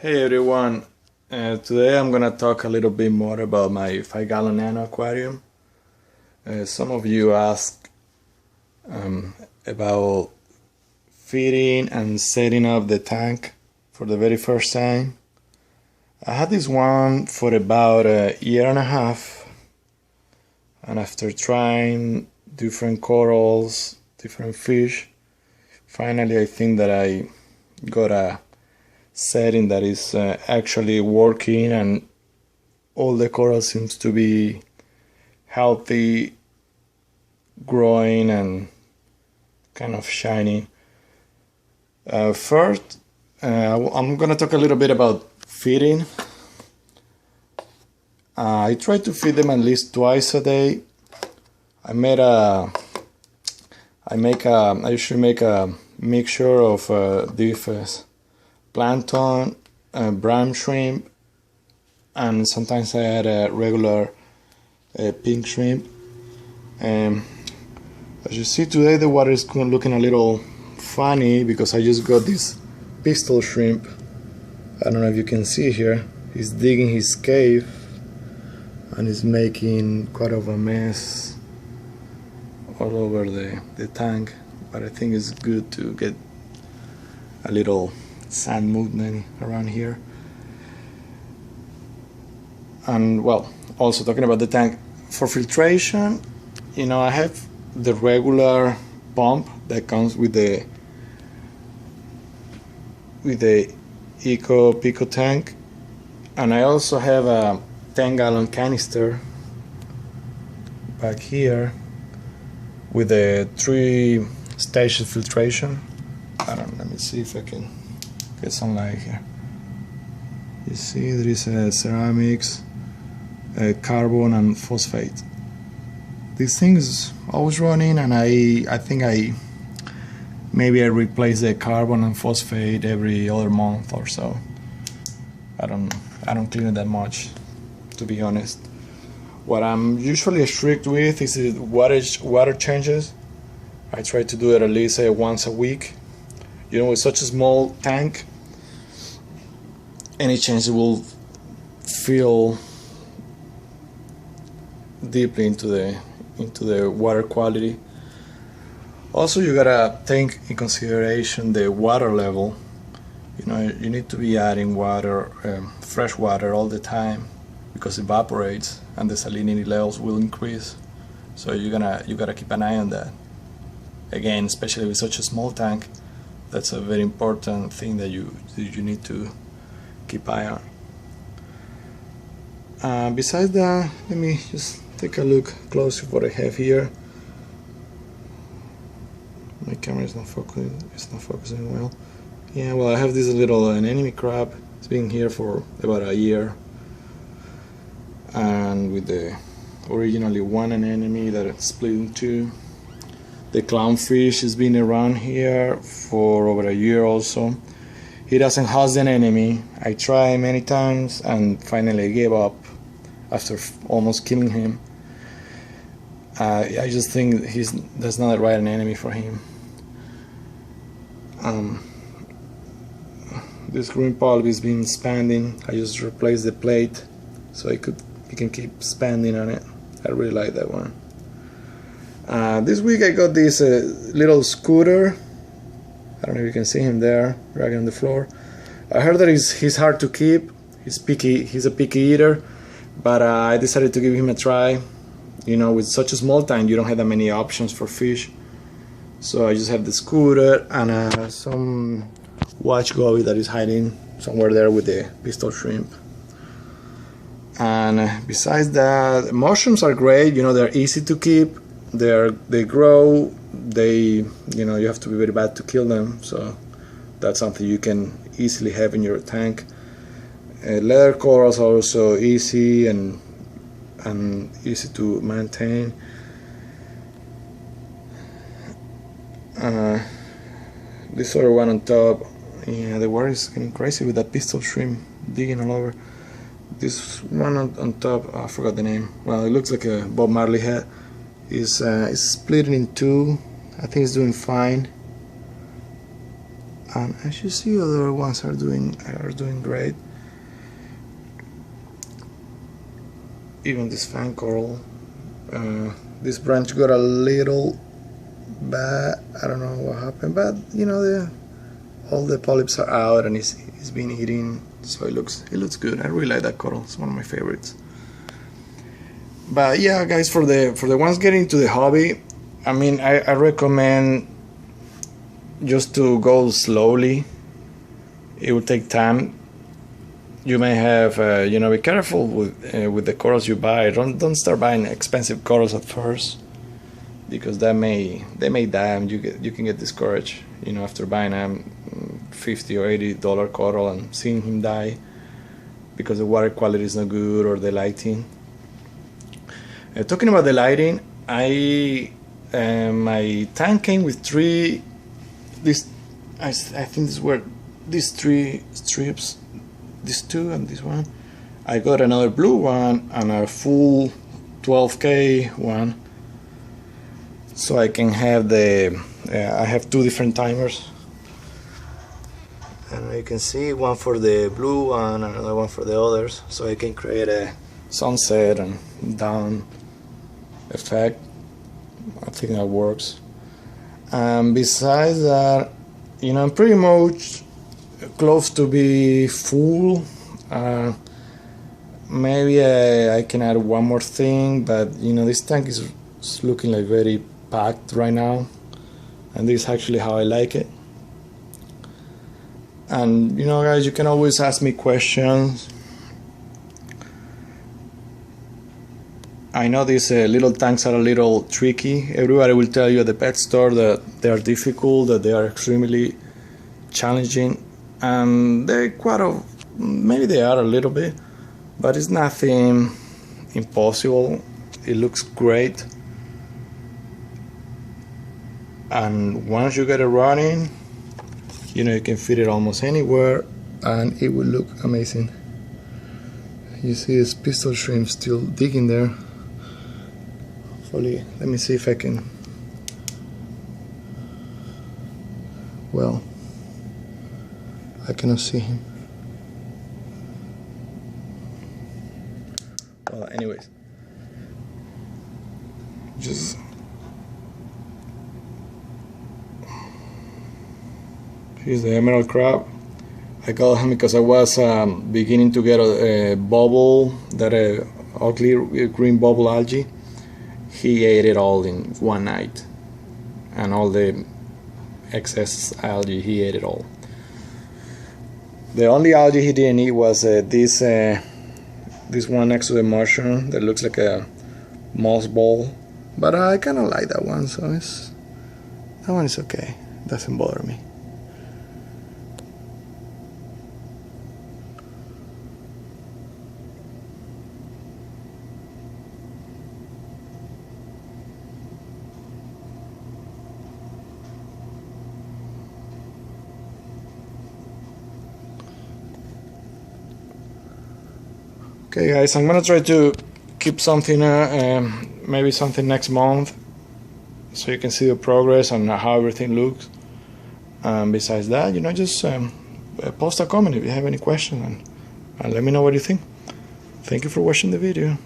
Hey everyone, today I'm gonna talk a little bit more about my 5-gallon nano aquarium. Some of you asked about feeding and setting up the tank for the very first time. I had this one for about a year and a half, and after trying different corals, different fish, finally I think that I got a setting that is actually working, and all the coral seems to be healthy, growing and kind of shiny. First, I'm gonna talk a little bit about feeding. I try to feed them at least twice a day. I usually make a mixture of different plankton, brine shrimp, and sometimes I add a regular pink shrimp. As you see today, the water is looking a little funny because I just got this pistol shrimp. I don't know if you can see here. He's digging his cave and he's making quite of a mess all over the tank, but I think it's good to get a little sand movement around here. And well, also talking about the tank, for filtration, I have the regular pump that comes with the Pico tank, and I also have a 10-gallon canister back here with a 3-stage filtration. Let me see if I can get some light here. You see there is ceramics, carbon and phosphate. This thing is always running, and I think maybe I replace the carbon and phosphate every other month or so. I don't clean it that much, to be honest. What I'm usually strict with is the water changes. I try to do it at least once a week. With such a small tank, any change will feel deeply into the water quality. Also, you gotta take in consideration the water level. You need to be adding water, fresh water all the time, because it evaporates and the salinity levels will increase. So you gotta keep an eye on that. Again, especially with such a small tank, that's a very important thing that you need to keep eye on. Besides that, let me just take a look closer what I have here. My camera is not focusing. It's not focusing well. Yeah, well, I have this little anemone crab. It's been here for about a year, and with the originally one anemone that split in two. The clownfish has been around here for over a year also. He doesn't host an enemy. I tried many times and finally gave up after almost killing him. I just think that's not the right enemy for him. This green polyp has been expanding. I just replaced the plate so he can keep expanding on it. I really like that one. This week I got this little scooter. I don't know if you can see him there, dragging on the floor. I heard that he's hard to keep. He's a picky eater, but I decided to give him a try. With such a small tank, you don't have that many options for fish. So I just have the scooter and some watch goby that is hiding somewhere there with the pistol shrimp. And besides that, mushrooms are great. They're easy to keep. They grow. You have to be very bad to kill them. So that's something you can easily have in your tank. Leather corals are also easy and easy to maintain. This other one on top, yeah, the water is getting crazy with that pistol shrimp digging all over. This one on top, I forgot the name. Well, it looks like a Bob Marley hat. Is split in two. I think it's doing fine. and as you see, other ones are doing great. Even this fan coral, this branch got a little bad. I don't know what happened, but you know, all the polyps are out and it's been eating, so it looks good. I really like that coral. It's one of my favorites. But yeah, guys, for the ones getting into the hobby, I mean, I recommend just to go slowly. It will take time. You may have, you know, be careful with the corals you buy. Don't start buying expensive corals at first, because they may die and you can get discouraged. You know, after buying a $50 or $80 coral and seeing him die because the water quality is not good or the lighting. Talking about the lighting, my tank came with I think these were these 3 strips, these 2 and this one. I got another blue one and a full 12K one, so I can have I have 2 different timers, and you can see one for the blue one and another one for the others, so I can create a sunset and down effect. I think that works. Besides that, you know, I'm pretty much close to be full. Maybe I can add one more thing, but you know, this tank is looking like very packed right now, and this is actually how I like it. And you know, guys, you can always ask me questions. I know these little tanks are a little tricky. Everybody will tell you at the pet store that they are difficult, that they are extremely challenging, and they're maybe they are a little bit, but it's nothing impossible. It looks great, and once you get it running, you know, you can fit it almost anywhere and it will look amazing. You see this pistol shrimp still digging there. Hopefully, let me see if I can. Well, I cannot see him. Well, anyways, just here's the emerald crab. I got him because I was beginning to get a bubble, that ugly green bubble algae. He ate it all in one night, and all the excess algae, he ate it all. The only algae he didn't eat was this one next to the mushroom that looks like a moss ball, but I kind of like that one, so that one is okay. Doesn't bother me. Okay, guys, I'm gonna try to keep something, maybe something next month, so you can see the progress and how everything looks. Besides that, you know, just post a comment if you have any questions, and let me know what you think. Thank you for watching the video.